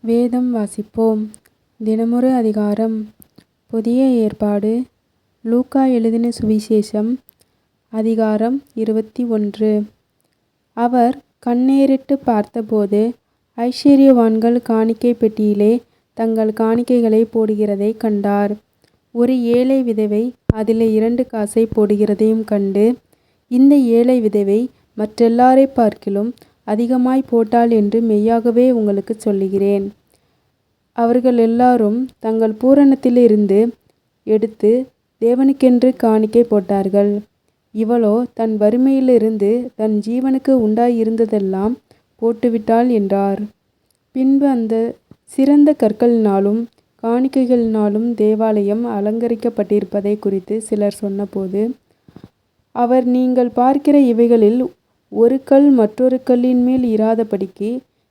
வேதம் வாசிப்போம். தினமொரு அதிகாரம். புதிய ஏற்பாடு. லூக்கா எழுதின சுவிசேஷம். அதிகாரம் 21. அவர் கண்ணேறிட்டு பார்த்தபோது ஐஸ்வர்யவான்கள் காணிக்கை பெட்டியிலே தங்கள் காணிக்கைகளை போடுகிறதைக் கண்டார். ஒரு ஏழை விதவை அதிலே 2 காசை போடுகிறதையும் கண்டு, இந்த ஏழை விதவை மற்றெல்லாரை பார்க்கிலும் அதிகமாய் போட்டாள் என்று மெய்யாகவே உங்களுக்குச் சொல்லுகிறேன். அவர்கள் எல்லாரும் தங்கள் பூரணத்திலிருந்து எடுத்து தேவனுக்கென்று காணிக்கை போட்டார்கள். இவளோ தன் வறுமையிலிருந்து தன் ஜீவனுக்கு உண்டாயிருந்ததெல்லாம் போட்டுவிட்டாள் என்றார். பின்பு அந்த சிறந்த கற்களினாலும் காணிக்கைகளினாலும் தேவாலயம் அலங்கரிக்கப்பட்டிருப்பதை குறித்து சிலர் சொன்னபோது அவர், நீங்கள் பார்க்கிற இவைகளில் ஒரு கல் மற்றொரு கல்லின் மேல் இராதபடிக்கு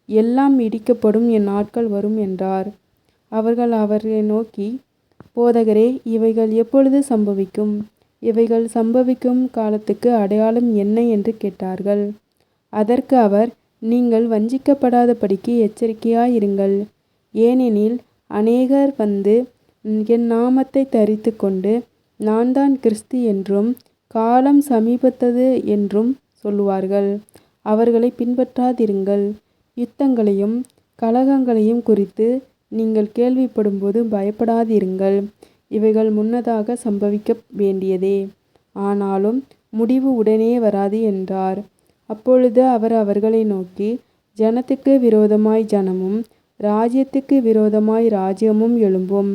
எல்லாம் இடிக்கப்படும் நாட்கள் வரும் என்றார். அவர்கள் அவரை நோக்கி, போதகரே, இவைகள் எப்பொழுது சம்பவிக்கும்? இவைகள் சம்பவிக்கும் காலத்துக்கு அடையாளம் என்ன என்று கேட்டார்கள். அதற்கு அவர், நீங்கள் வஞ்சிக்கப்படாதபடிக்கு எச்சரிக்கையாயிருங்கள். ஏனெனில் அநேகர் வந்து என் நாமத்தை தரித்து கொண்டு, நான் தான் கிறிஸ்து என்றும் காலம் சமீபத்தது என்றும் சொல்லுவார்கள். அவர்களை பின்பற்றாதிருங்கள். யுத்தங்களையும் கலகங்களையும் குறித்து நீங்கள் கேள்விப்படும்போது பயப்படாதிருங்கள். இவைகள் முன்னதாக சம்பவிக்க வேண்டியதே, ஆனாலும் முடிவு உடனே வராது என்றார். அப்பொழுது அவர் அவர்களை நோக்கி, ஜனத்துக்கு விரோதமாய் ஜனமும் ராஜ்யத்துக்கு விரோதமாய் ராஜ்யமும் எழும்பும்.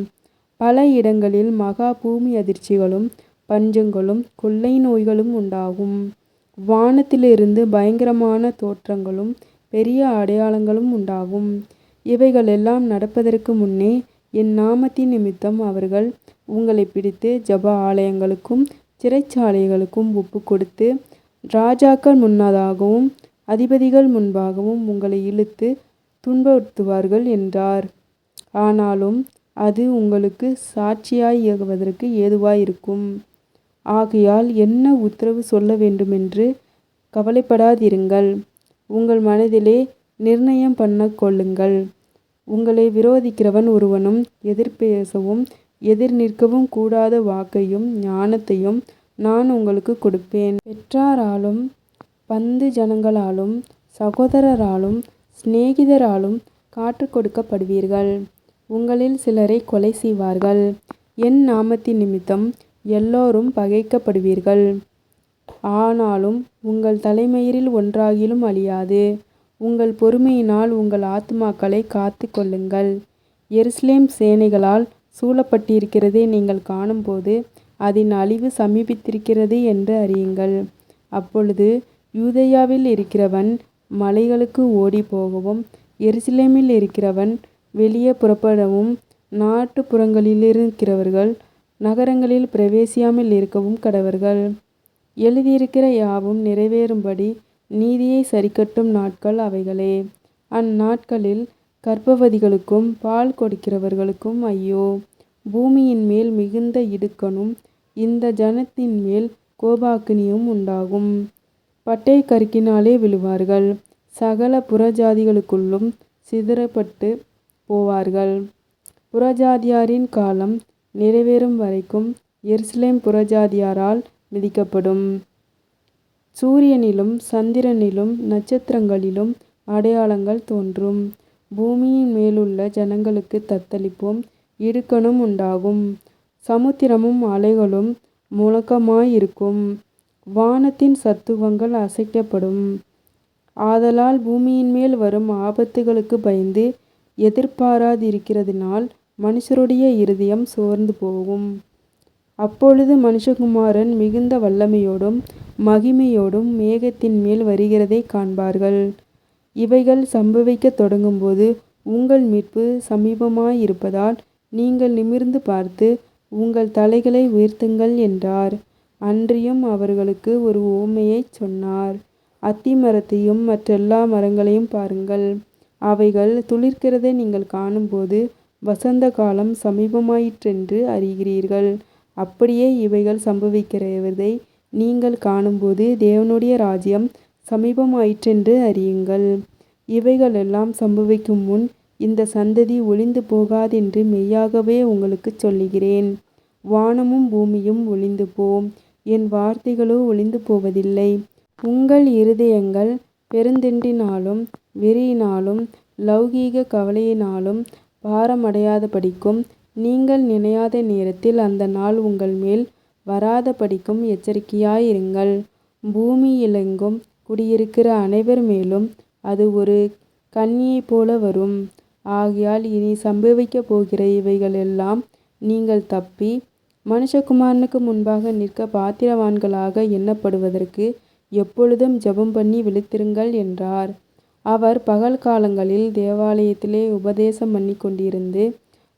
பல இடங்களில் மகா பூமி அதிர்ச்சிகளும் பஞ்சங்களும் கொள்ளை நோய்களும் உண்டாகும். வானத்திலிருந்து பயங்கரமான தோற்றங்களும் பெரிய அடையாளங்களும் உண்டாகும். இவைகள் எல்லாம் நடப்பதற்கு முன்னே என் நாமத்தின் நிமித்தம் அவர்கள் உங்களை பிடித்து ஜெப ஆலயங்களுக்கும் சிறைச்சாலைகளுக்கும் ஒப்புக்கொடுத்து ராஜாக்கள் முன்னதாகவும் அதிபதிகள் முன்பாகவும் உங்களை இழுத்து துன்புறுத்துவார்கள் என்றார். ஆனாலும் அது உங்களுக்கு சாட்சியாகுவதற்கு ஏதுவாயிருக்கும். ஆகையால் என்ன உத்தரவு சொல்ல வேண்டுமென்று கவலைப்படாதிருங்கள். உங்கள் மனதிலே நிர்ணயம் பண்ண கொள்ளுங்கள். உங்களை விரோதிக்கிறவன் ஒருவனும் எதிர்பேசவும் எதிர் நிற்கவும் கூடாத வாக்கையும் ஞானத்தையும் நான் உங்களுக்கு கொடுப்பேன். பெற்றாராலும் பந்து ஜனங்களாலும் சகோதரராலும் சிநேகிதராலும் காற்றுக் கொடுக்கப்படுவீர்கள். உங்களில் சிலரை கொலை செய்வார்கள். என் நாமத்தின் நிமித்தம் எல்லோரும் பகைக்கப்படுவீர்கள். ஆனாலும் உங்கள் தலைமயிரில் ஒன்றாகிலும் அழியாது. உங்கள் பொறுமையினால் உங்கள் ஆத்துமாக்களை காத்து கொள்ளுங்கள். எருசலேம் சேனைகளால் சூழப்பட்டிருக்கிறதை நீங்கள் காணும்போது அதன் அழிவு சமீபித்திருக்கிறது என்று அறியுங்கள். அப்பொழுது யூதேயாவில் இருக்கிறவன் மலைகளுக்கு ஓடி போகவும் எருசலேமில் இருக்கிறவன் வெளியே புறப்படவும் நாட்டுப்புறங்களிலிருக்கிறவர்கள் நகரங்களில் பிரவேசியாமல் இருக்கவும் கடவர்கள். எழுதியிருக்கிற யாவும் நிறைவேறும்படி நீதியை சரிக்கட்டும் நாட்கள் அவைகளே. அந்நாட்களில் கர்ப்பவதிகளுக்கும் பால் கொடுக்கிறவர்களுக்கும் ஐயோ! பூமியின் மேல் மிகுந்த இடுக்கணும் இந்த ஜனத்தின் மேல் கோபாக்கினியும் உண்டாகும். பட்டய கருக்கினாலே விழுவார்கள். சகல புறஜாதிகளுக்குள்ளும் சிதறப்பட்டு போவார்கள். புறஜாதியாரின் காலம் நிறைவேறும் வரைக்கும் எருசலேம் புறஜாதியாரால் மிதிக்கப்படும். சூரியனிலும் சந்திரனிலும் நட்சத்திரங்களிலும் அடையாளங்கள் தோன்றும். பூமியின் மேலுள்ள ஜனங்களுக்கு தத்தளிப்பும் இடுக்கணும் உண்டாகும். சமுத்திரமும் அலைகளும் முழக்கமாயிருக்கும். வானத்தின் சத்துவங்கள் அசைக்கப்படும். ஆதலால் பூமியின் மேல் வரும் ஆபத்துகளுக்கு பயந்து எதிர்பாராதிருக்கிறதினால் மனுஷருடைய இருதயம் சோர்ந்து போகும். அப்பொழுது மனுஷகுமாரன் மிகுந்த வல்லமையோடும் மகிமையோடும் மேகத்தின் மேல் வருகிறதை காண்பார்கள். இவைகள் சம்பவிக்கத் தொடங்கும்போது உங்கள் மீட்பு சமீபமாயிருப்பதால் நீங்கள் நிமிர்ந்து பார்த்து உங்கள் தலைகளை உயர்த்துங்கள் என்றார். அன்றியும் அவர்களுக்கு ஒரு உவமையைச் சொன்னார். அத்தி மரத்தையும் மற்றெல்லா மரங்களையும் பாருங்கள். அவைகள் துளிர்க்கிறதை நீங்கள் காணும்போது வசந்த காலம் சமீபமாயிற்றென்று அறிகிறீர்கள். அப்படியே இவைகள் சம்பவிக்கிறதை நீங்கள் காணும்போது தேவனுடைய ராஜ்யம் சமீபமாயிற்றென்று அறியுங்கள். இவைகள் எல்லாம் சம்பவிக்கும் முன் இந்த சந்ததி ஒழிந்து போகாதென்று மெய்யாகவே உங்களுக்குச் சொல்லுகிறேன். வானமும் பூமியும் ஒழிந்து போம், என் வார்த்தைகளோ ஒழிந்து போவதில்லை. உங்கள் இருதயங்கள் பெருந்திண்டினாலும் வெறியினாலும் லௌகீக கவலையினாலும் பாரமடையாதபடிக்கும் நீங்கள் நினையாத நேரத்தில் அந்த நாள் உங்கள் மேல் வராதபடிக்கும் எச்சரிக்கையாயிருங்கள். பூமியிலெங்கும் குடியிருக்கிற அனைவர் மேலும் அது ஒரு கண்ணியைப் போல வரும். ஆகையால் இனி சம்பவிக்கப் போகிற இவைகளெல்லாம் நீங்கள் தப்பி மனுஷகுமாரனுக்கு முன்பாக நிற்க பாத்திரவான்களாக எண்ணப்படுவதற்கு எப்பொழுதும் ஜெபம் பண்ணி விழித்திருங்கள் என்றார். அவர் பகல் காலங்களில் தேவாலயத்திலே உபதேசம் பண்ணி கொண்டிருந்து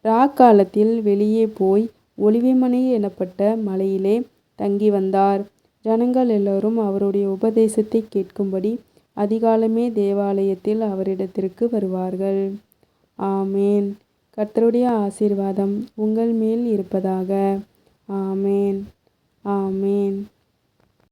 ராக்காலத்தில் வெளியே போய் ஒலிவமலை எனப்பட்ட மலையிலே தங்கி வந்தார். ஜனங்கள் எல்லோரும் அவருடைய உபதேசத்தை கேட்கும்படி அதிகாலமே தேவாலயத்தில் அவரிடத்திற்கு வருவார்கள். ஆமேன். கர்த்தருடைய ஆசீர்வாதம் உங்கள் மேல் இருப்பதாக. ஆமேன்.